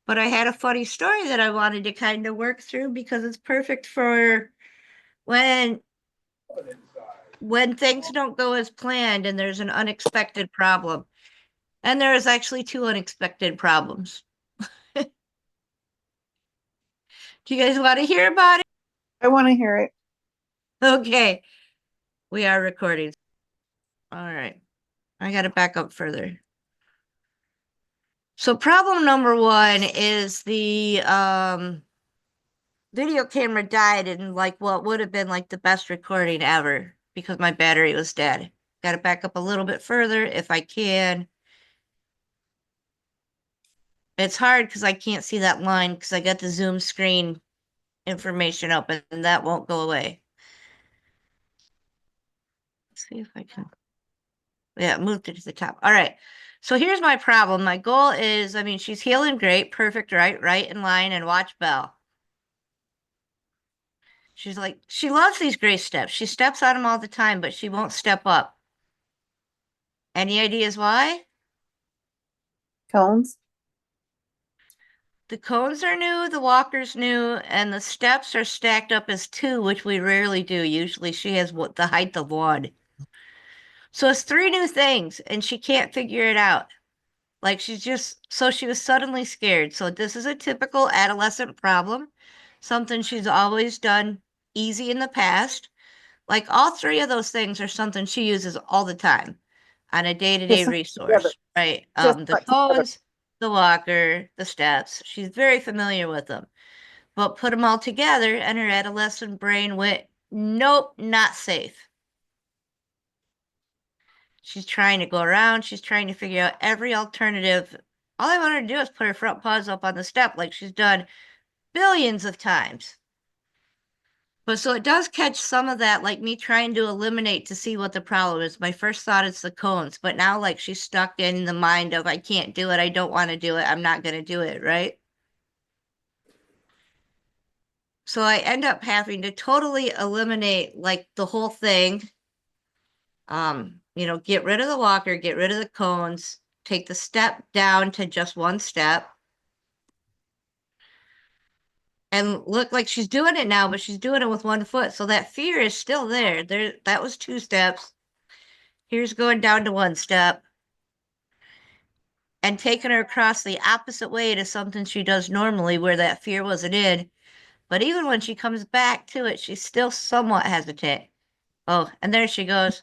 But I had a funny story that I wanted to kind of work through because it's perfect for when when things don't go as planned and there's an unexpected problem. And there is actually two unexpected problems. Do you guys want to hear about it? I want to hear it. Okay, we are recording. All right. I got to back up further. So problem number one is the video camera died in like what would have been like the best recording ever because my battery was dead. Got to back up a little bit further if I can. It's hard because I can't see that line because I got the Zoom screen information up and that won't go away. Let's see if I can. Yeah, moved it to the top. All right. So here's my problem. My goal is, I mean, she's healing great, perfect, right in line, and watch Belle. She's like, she loves these gray steps. She steps on them all the time, but she won't step up. Any ideas why? Cones. The cones are new, the walker's new, and the steps are stacked up as two, which we rarely do. Usually she has what the height of one. So it's three new things, and she can't figure it out. Like so she was suddenly scared. So this is a typical adolescent problem, something she's always done easy in the past. Like all three of those things are something she uses all the time on a day-to-day Just put together. resource, right? Just The put together. cones, the walker, the steps. She's very familiar with them. But put them all together and her adolescent brain went, nope, not safe. She's trying to go around. She's trying to figure out every alternative. All I want her to do is put her front paws up on the step like she's done billions of times. But so it does catch some of that, like me trying to eliminate to see what the problem is. My first thought is the cones, but now like she's stuck in the mind of I can't do it. I don't want to do it. I'm not going to do it, right? So I end up having to totally eliminate like the whole thing. Get rid of the walker, get rid of the cones, take the step down to just one step. And look like she's doing it now, but she's doing it with one foot. So that fear is still there. That was two steps. Here's going down to one step and taking her across the opposite way to something she does normally where that fear wasn't in. But even when she comes back to it, she's still somewhat hesitant. Oh, and there she goes.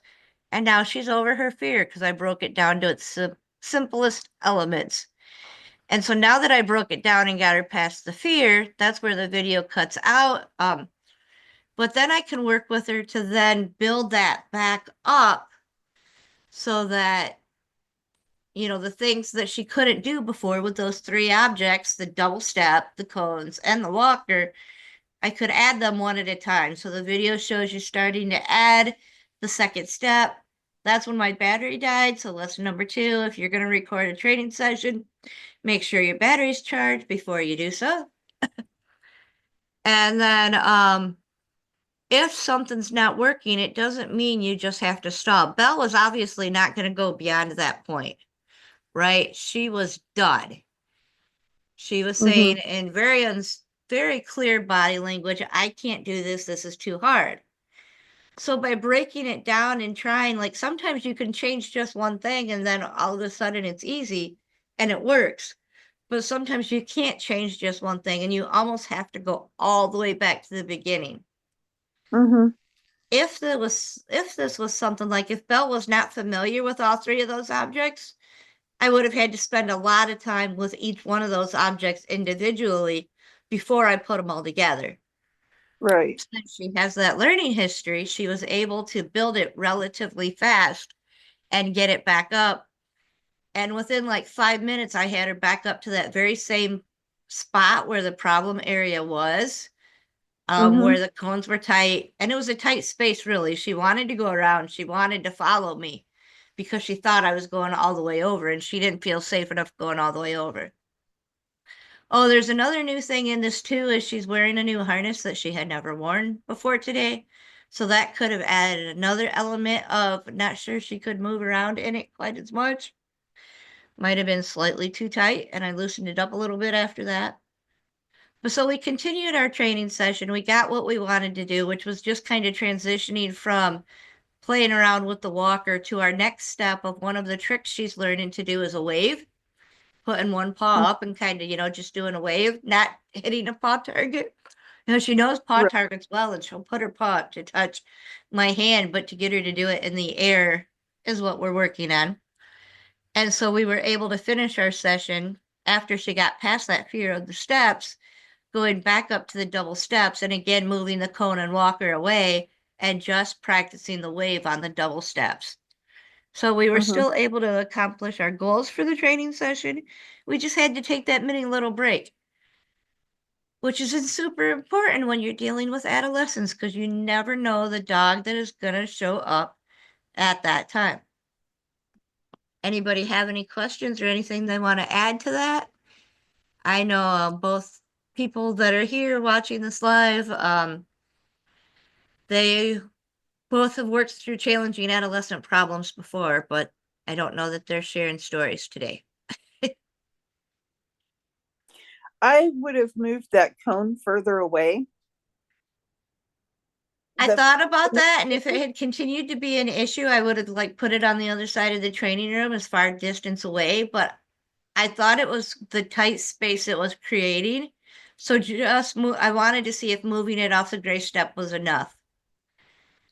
And now she's over her fear because I broke it down to its simplest elements. And so now that I broke it down and got her past the fear, that's where the video cuts out. But then I can work with her to then build that back up so that, the things that she couldn't do before with those three objects, the double step, the cones, and the walker, I could add them one at a time. So the video shows you starting to add the second step. That's when my battery died. So lesson number two, if you're going to record a training session, make sure your battery's charged before you do so. And then if something's not working, it doesn't mean you just have to stop. Belle was obviously not going to go beyond that point, right? She was done. She was saying in very clear body language, I can't do this. This is too hard. So by breaking it down and trying, like sometimes you can change just one thing and then all of a sudden it's easy and it works. But sometimes you can't change just one thing and you almost have to go all the way back to the beginning. Mm-hmm. If this was something like if Belle was not familiar with all three of those objects, I would have had to spend a lot of time with each one of those objects individually before I put them all together. Right. Since she has that learning history, she was able to build it relatively fast and get it back up. And within like 5 minutes, I had her back up to that very same spot where the problem area was, Mm-hmm. where the cones were tight. And it was a tight space, really. She wanted to go around, she wanted to follow me because she thought I was going all the way over and she didn't feel safe enough going all the way over. Oh, there's another new thing in this too, is she's wearing a new harness that she had never worn before today. So that could have added another element of not sure she could move around in it quite as much. Might have been slightly too tight, and I loosened it up a little bit after that. But so we continued our training session. We got what we wanted to do, which was just kind of transitioning from playing around with the walker to our next step of one of the tricks she's learning to do is a wave, putting one paw Mm. up and kind of, just doing a wave, not hitting a paw target. She knows paw Right. targets well, and she'll put her paw up to touch my hand, but to get her to do it in the air is what we're working on. And so we were able to finish our session after she got past that fear of the steps, going back up to the double steps and again moving the cone and walker away and just practicing the wave on the double steps. So we were Mhm. still able to accomplish our goals for the training session. We just had to take that mini little break, which is super important when you're dealing with adolescents because you never know the dog that is going to show up at that time. Anybody have any questions or anything they want to add to that? I know both people that are here watching this live, they both have worked through challenging adolescent problems before, but I don't know that they're sharing stories today. I would have moved that cone further away. I The thought about that, and if it had continued to be an issue, I would have like put it on the other side of the training room as far distance away, but I thought it was the tight space it was creating. So just move, I wanted to see if moving it off the gray step was enough.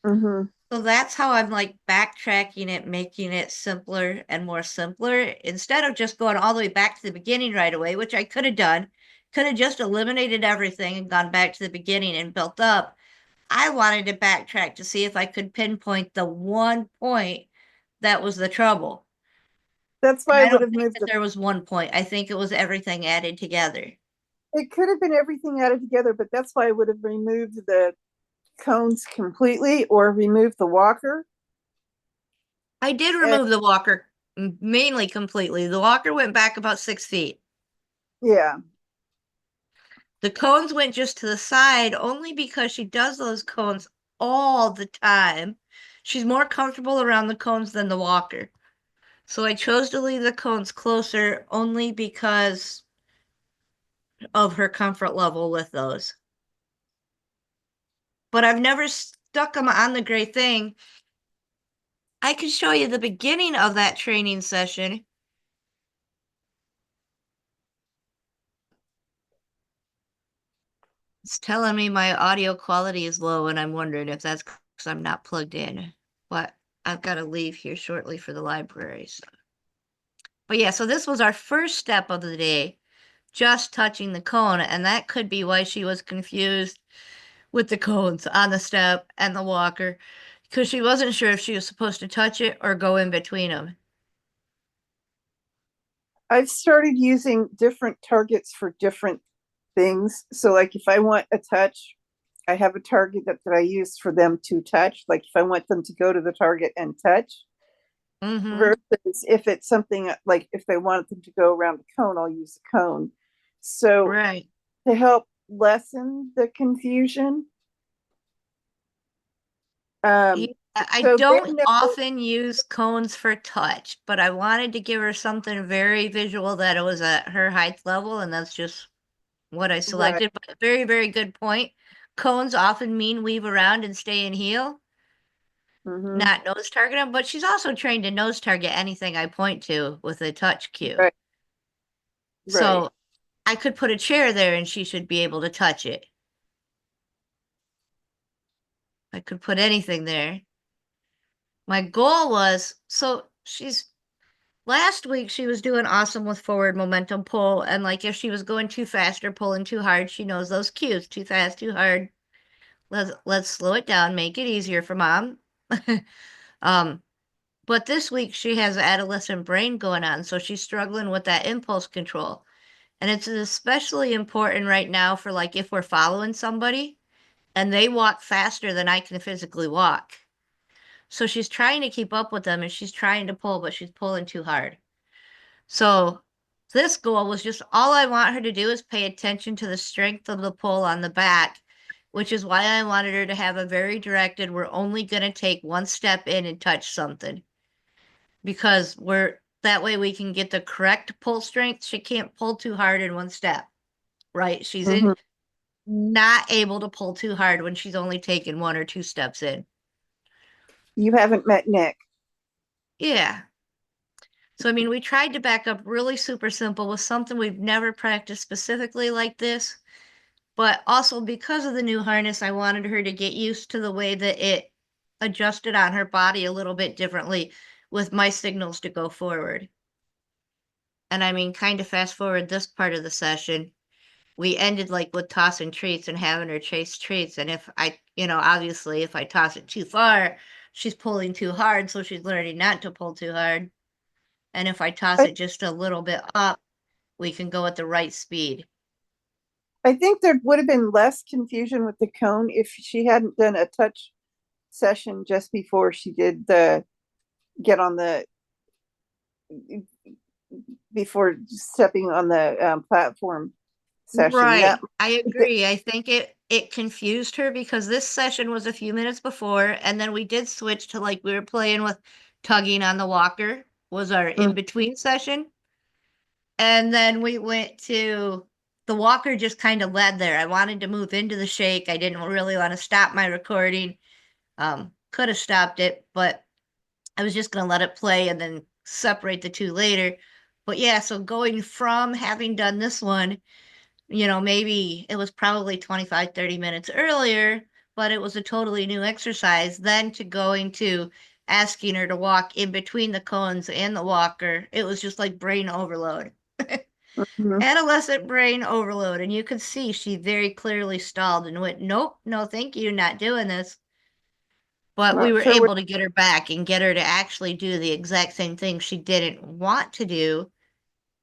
Mhm. So that's how I'm like backtracking it, making it simpler and more simpler instead of just going all the way back to the beginning right away, which I could have done. Could have just eliminated everything and gone back to the beginning and built up. I wanted to backtrack to see if I could pinpoint the one point that was the trouble. That's And why I I would don't have think moved that the. there was one point. I think it was everything added together. It could have been everything added together, but that's why I would have removed the cones completely or removed the walker. I did And remove the walker mainly completely. The walker went back about 6 feet. yeah, The cones went just to the side only because she does those cones all the time. She's more comfortable around the cones than the walker. So I chose to leave the cones closer only because of her comfort level with those. But I've never stuck them on the gray thing. I could show you the beginning of that training session. It's telling me my audio quality is low, and I'm wondering if that's because I'm not plugged in. But I've got to leave here shortly for the library. So. But yeah, so this was our first step of the day, just touching the cone, and that could be why she was confused with the cones on the step and the walker, because she wasn't sure if she was supposed to touch it or go in between them. I've started using different targets for different things. So, like if I want a touch, I have a target that I use for them to touch. Like if I want them to go to the target and touch, Mm-hmm. versus if it's something like if they want them to go around the cone, I'll use a cone. So Right. to help lessen the confusion, Yeah, um, I so they don't know. often use cones for touch, but I wanted to give her something very visual that it was at her height level, and that's just what I Right. selected. But very, very good point. Cones often mean weave around and stay in heel, Mm-hmm. not nose target them, but she's also trained to nose target anything I point to with a touch cue. Right. Right. So I could put a chair there and she should be able to touch it. I could put anything there. My goal was so she's last week she was doing awesome with forward momentum pull, and like if she was going too fast or pulling too hard, she knows those cues. Too fast, too hard. Let's slow it down, make it easier for mom. um, but this week she has adolescent brain going on, so she's struggling with that impulse control. And it's especially important right now for like if we're following somebody and they walk faster than I can physically walk. So she's trying to keep up with them and she's trying to pull, but she's pulling too hard. So this goal was just all I want her to do is pay attention to the strength of the pull on the back, which is why I wanted her to have a very directed, we're only going to take one step in and touch something because we're That way we can get the correct pull strength. She can't pull too hard in one step, right? She's in Hmm. not able to pull too hard when she's only taken one or two steps in. You haven't met Nick. Yeah. So, I mean, we tried to back up really super simple with something we've never practiced specifically like this. But also because of the new harness, I wanted her to get used to the way that it adjusted on her body a little bit differently with my signals to go forward. And I mean, kind of fast forward this part of the session, we ended like with tossing treats and having her chase treats. And if I, obviously, if I toss it too far, she's pulling too hard. So she's learning not to pull too hard. And if I toss I, it just a little bit up, we can go at the right speed. I think there would have been less confusion with the cone if she hadn't done a touch session just before she did the get on the before stepping on the platform session. That Right. I agree. I think it confused her because this session was a few minutes before, and then we did switch to like we were playing with tugging on the walker was our in between session. And then we went to the walker just kind of led there. I wanted to move into the shake. I didn't really want to stop my recording. Could have stopped it, but I was just gonna let it play and then separate the two later. But yeah, so going from having done this one, maybe it was probably 25, 30 minutes earlier, but it was a totally new exercise. Then to going to asking her to walk in between the cones and the walker, it was just like brain overload. Mhm. Adolescent brain overload. And you could see she very clearly stalled and went, nope, no, thank you, not doing this. But we Not were sure what. able to get her back and get her to actually do the exact same thing she didn't want to do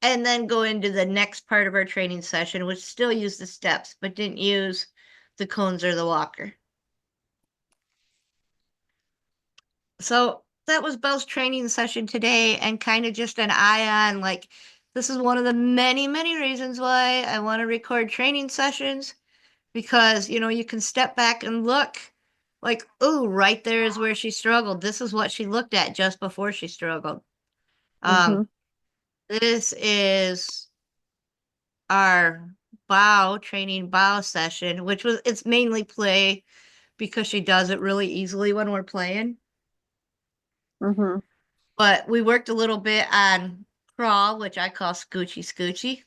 and then go into the next part of our training session, which still used the steps, but didn't use the cones or the walker. So that was Belle's training session today, and kind of just an eye on like, this is one of the many, many reasons why I want to record training sessions because, you can step back and look like, oh, right there is where she struggled. This is what she looked at just before she struggled. Hmm. Um, this is our bow session, which was it's mainly play because she does it really easily when we're playing. Hmm. But we worked a little bit on crawl, which I call scoochy scoochie.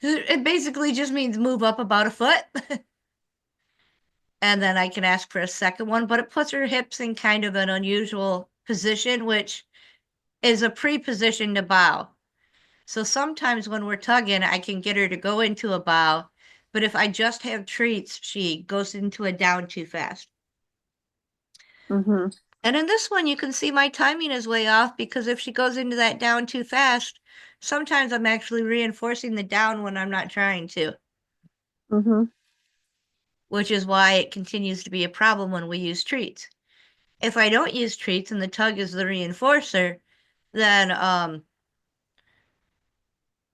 It basically just means move up about a foot. And then I can ask for a second one, but it puts her hips in kind of an unusual position, which is a pre-position to bow. So sometimes when we're tugging, I can get her to go into a bow, but if I just have treats, she goes into a down too fast. Hmm. And in this one, you can see my timing is way off because if she goes into that down too fast, sometimes I'm actually reinforcing the down when I'm not trying to, Hmm. which is why it continues to be a problem when we use treats. If I don't use treats and the tug is the reinforcer, then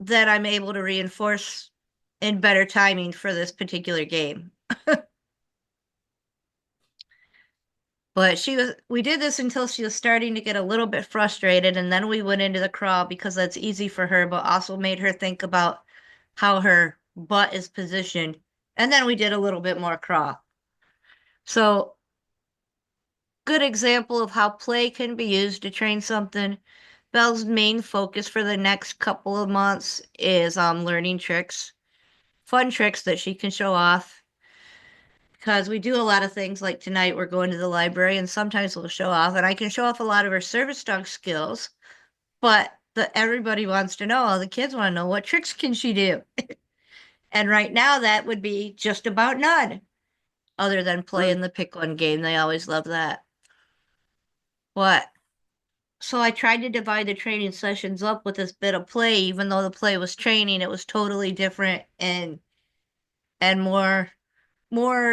then I'm able to reinforce in better timing for this particular game. But we did this until she was starting to get a little bit frustrated, and then we went into the crawl because that's easy for her, but also made her think about how her butt is positioned. And then we did a little bit more crawl. So, good example of how play can be used to train something. Belle's main focus for the next couple of months is learning tricks, fun tricks that she can show off. Because we do a lot of things like tonight, we're going to the library and sometimes we'll show off, and I can show off a lot of her service dog skills, but everybody wants to know, all the kids want to know what tricks can she do? And right now that would be just about none, other than playing the pick one game. They always love that. What? So I tried to divide the training sessions up with this bit of play, even though the play was training, it was totally different and more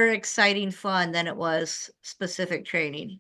exciting fun than it was specific training.